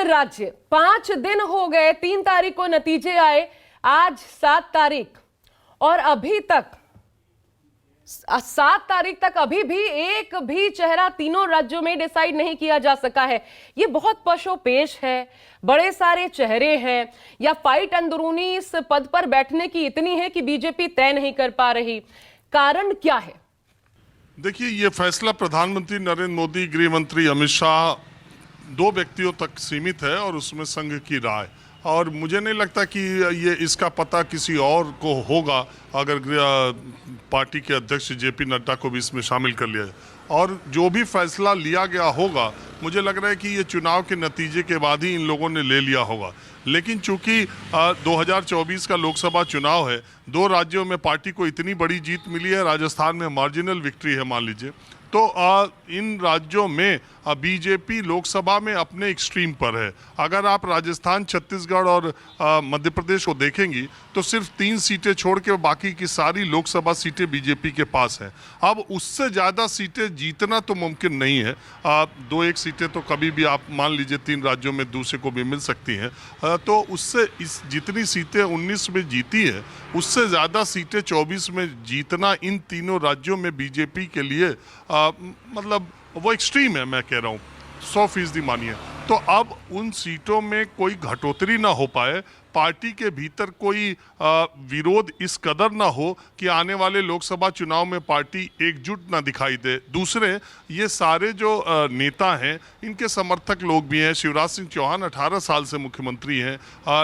राज्य 5 दिन हो गए, 3 तारीख को नतीजे आए, आज 7 तारीख और अभी तक 7 तारीख तक अभी भी एक भी चेहरा तीनों राज्यों में डिसाइड नहीं किया जा सका है। ये बहुत पशोपेश है, बड़े सारे चेहरे हैं या फाइट अंदरूनी इस पद पर बैठने की इतनी है कि बीजेपी तय नहीं कर पा रही। कारण क्या है? देखिए, ये फैसला प्रधानमंत्री नरेंद्र मोदी, गृह मंत्री अमित शाह, 2 व्यक्तियों तक सीमित है और उसमें संघ की राय। और मुझे नहीं लगता कि ये इसका पता किसी और को होगा अगर पार्टी के अध्यक्ष जेपी नड्डा को भी इसमें शामिल कर लिया जाए। और जो भी फैसला लिया गया होगा, मुझे लग रहा है कि ये चुनाव के नतीजे के बाद ही इन लोगों ने ले लिया होगा। लेकिन चूंकि 2024 का लोकसभा चुनाव है, 2 राज्यों में पार्टी को इतनी बड़ी जीत मिली है, राजस्थान में मार्जिनल विक्ट्री है मान लीजिए, तो इन राज्यों में बीजेपी लोकसभा में अपने एक्सट्रीम पर है। अगर आप राजस्थान, छत्तीसगढ़ और मध्य प्रदेश को देखेंगी तो सिर्फ 3 सीटें छोड़ के बाकी की सारी लोकसभा सीटें बीजेपी के पास हैं। अब उससे ज़्यादा सीटें जीतना तो मुमकिन नहीं है। 2-1 सीटें तो कभी भी आप मान लीजिए 3 राज्यों में दूसरे को भी मिल सकती हैं। तो उससे जितनी सीटें 19 में जीती है, उससे ज़्यादा सीटें 24 में जीतना इन तीनों राज्यों में बीजेपी के लिए मतलब वो एक्सट्रीम है। मैं कह रहा हूँ 100% मानिए। तो अब उन सीटों में कोई घटोतरी ना हो पाए, पार्टी के भीतर कोई विरोध इस कदर ना हो कि आने वाले लोकसभा चुनाव में पार्टी एकजुट ना दिखाई दे। दूसरे, ये सारे जो नेता हैं, इनके समर्थक लोग भी हैं। शिवराज सिंह चौहान 18 साल से मुख्यमंत्री हैं।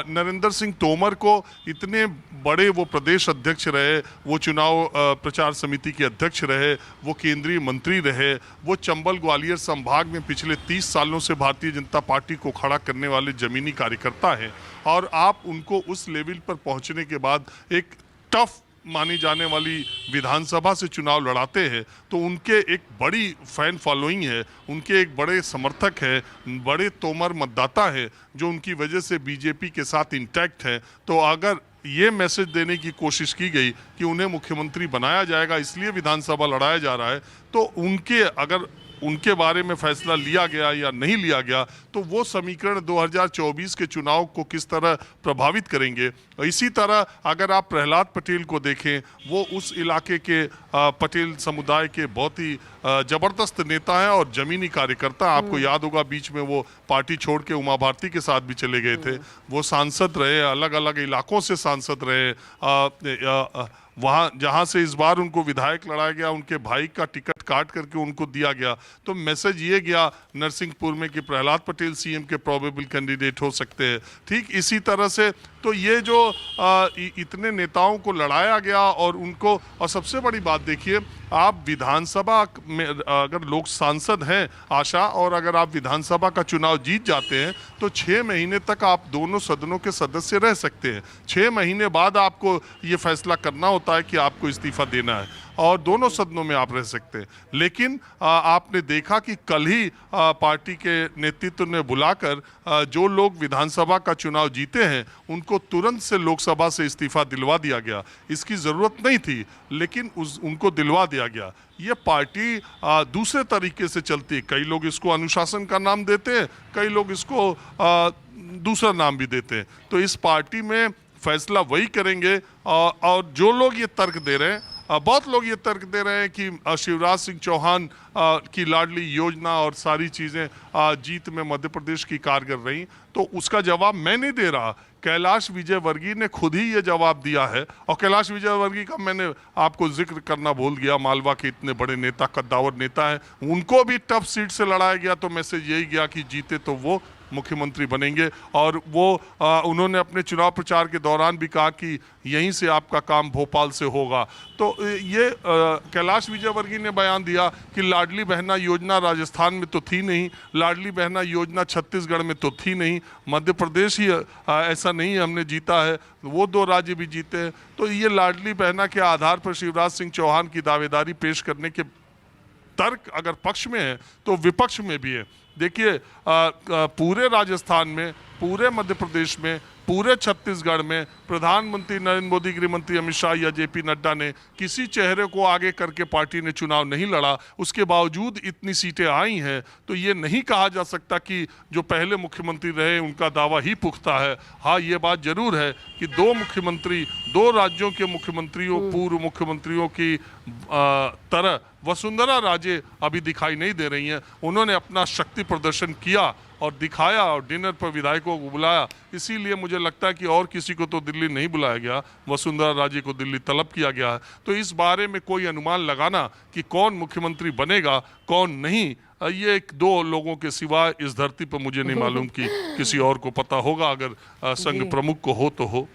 नरेंद्र सिंह तोमर को इतने बड़े वो प्रदेश अध्यक्ष रहे, वो चुनाव प्रचार समिति के अध्यक्ष रहे, वो केंद्रीय मंत्री रहे, वो चंबल ग्वालियर संभाग में पिछले 30 सालों से भारतीय जनता पार्टी को खड़ा करने वाले जमीनी कार्यकर्ता हैं। और आप उनको उस लेवल पर पहुंचने के बाद एक टफ मानी जाने वाली विधानसभा से चुनाव लड़ाते हैं, तो उनके एक बड़ी फैन फॉलोइंग है, उनके एक बड़े समर्थक है, बड़े तोमर मतदाता है जो उनकी वजह से बीजेपी के साथ इंटैक्ट है। तो अगर ये मैसेज देने की कोशिश की गई कि उन्हें मुख्यमंत्री बनाया जाएगा इसलिए विधानसभा लड़ाया जा रहा है, तो अगर उनके बारे में फैसला लिया गया या नहीं लिया गया तो वो समीकरण 2024 के चुनाव को किस तरह प्रभावित करेंगे। इसी तरह अगर आप प्रहलाद पटेल को देखें, वो उस इलाके के पटेल समुदाय के बहुत ही जबरदस्त नेता हैं और जमीनी कार्यकर्ता। आपको याद होगा बीच में वो पार्टी छोड़ के उमा भारती के साथ भी चले गए थे। वो सांसद रहे, अलग अलग इलाकों से सांसद रहे। वहाँ जहाँ से इस बार उनको विधायक लड़ाया गया, उनके भाई का टिकट काट करके उनको दिया गया। तो मैसेज ये गया नरसिंहपुर में कि प्रहलाद पटेल सीएम के प्रोबेबल कैंडिडेट हो सकते हैं। ठीक इसी तरह से तो ये जो इतने नेताओं को लड़ाया गया और उनको, और सबसे बड़ी बात देखिए, आप विधानसभा में अगर लोग सांसद हैं आशा, और अगर आप विधानसभा का चुनाव जीत जाते हैं तो 6 महीने तक आप दोनों सदनों के सदस्य रह सकते हैं। 6 महीने बाद आपको ये फैसला करना होता है कि आपको इस्तीफा देना है और दोनों सदनों में आप रह सकते हैं। लेकिन आपने देखा कि कल ही पार्टी के नेतृत्व ने बुलाकर जो लोग विधानसभा का चुनाव जीते हैं उनको तुरंत से लोकसभा से इस्तीफा दिलवा दिया गया। इसकी ज़रूरत नहीं थी लेकिन उनको दिलवा दिया गया। ये पार्टी दूसरे तरीके से चलती है। कई लोग इसको अनुशासन का नाम देते हैं, कई लोग इसको दूसरा नाम भी देते हैं। तो इस पार्टी में फैसला वही करेंगे। और जो लोग ये तर्क दे रहे हैं, बहुत लोग ये तर्क दे रहे हैं कि शिवराज सिंह चौहान की लाडली योजना और सारी चीज़ें जीत में मध्य प्रदेश की कारगर रही, तो उसका जवाब मैं नहीं दे रहा, कैलाश विजयवर्गीय ने खुद ही ये जवाब दिया है। और कैलाश विजयवर्गीय का मैंने आपको जिक्र करना भूल गया, मालवा के इतने बड़े नेता, कद्दावर नेता हैं, उनको भी टफ सीट से लड़ाया गया तो मैसेज यही गया कि जीते तो वो मुख्यमंत्री बनेंगे। और वो उन्होंने अपने चुनाव प्रचार के दौरान भी कहा कि यहीं से आपका काम भोपाल से होगा। तो ये कैलाश विजयवर्गीय ने बयान दिया कि लाडली बहना योजना राजस्थान में तो थी नहीं, लाडली बहना योजना छत्तीसगढ़ में तो थी नहीं, मध्य प्रदेश ही ऐसा नहीं हमने जीता है, वो 2 राज्य भी जीते हैं। तो ये लाडली बहना के आधार पर शिवराज सिंह चौहान की दावेदारी पेश करने के तर्क अगर पक्ष में है तो विपक्ष में भी है। देखिए, पूरे राजस्थान में, पूरे मध्य प्रदेश में, पूरे छत्तीसगढ़ में प्रधानमंत्री नरेंद्र मोदी, गृह मंत्री अमित शाह या जेपी नड्डा ने किसी चेहरे को आगे करके पार्टी ने चुनाव नहीं लड़ा, उसके बावजूद इतनी सीटें आई हैं, तो ये नहीं कहा जा सकता कि जो पहले मुख्यमंत्री रहे उनका दावा ही पुख्ता है। हाँ, ये बात जरूर है कि दो मुख्यमंत्री, दो राज्यों के मुख्यमंत्रियों, पूर्व मुख्यमंत्रियों की तरह वसुंधरा राजे अभी दिखाई नहीं दे रही हैं। उन्होंने अपना शक्ति प्रदर्शन किया और दिखाया और डिनर पर विधायकों को बुलाया, इसीलिए मुझे लगता है कि और किसी को तो दिल्ली नहीं बुलाया गया, वसुंधरा राजे को दिल्ली तलब किया गया है। तो इस बारे में कोई अनुमान लगाना कि कौन मुख्यमंत्री बनेगा कौन नहीं, ये एक दो लोगों के सिवा इस धरती पर मुझे नहीं मालूम कि किसी और को पता होगा। अगर संघ प्रमुख को हो तो हो।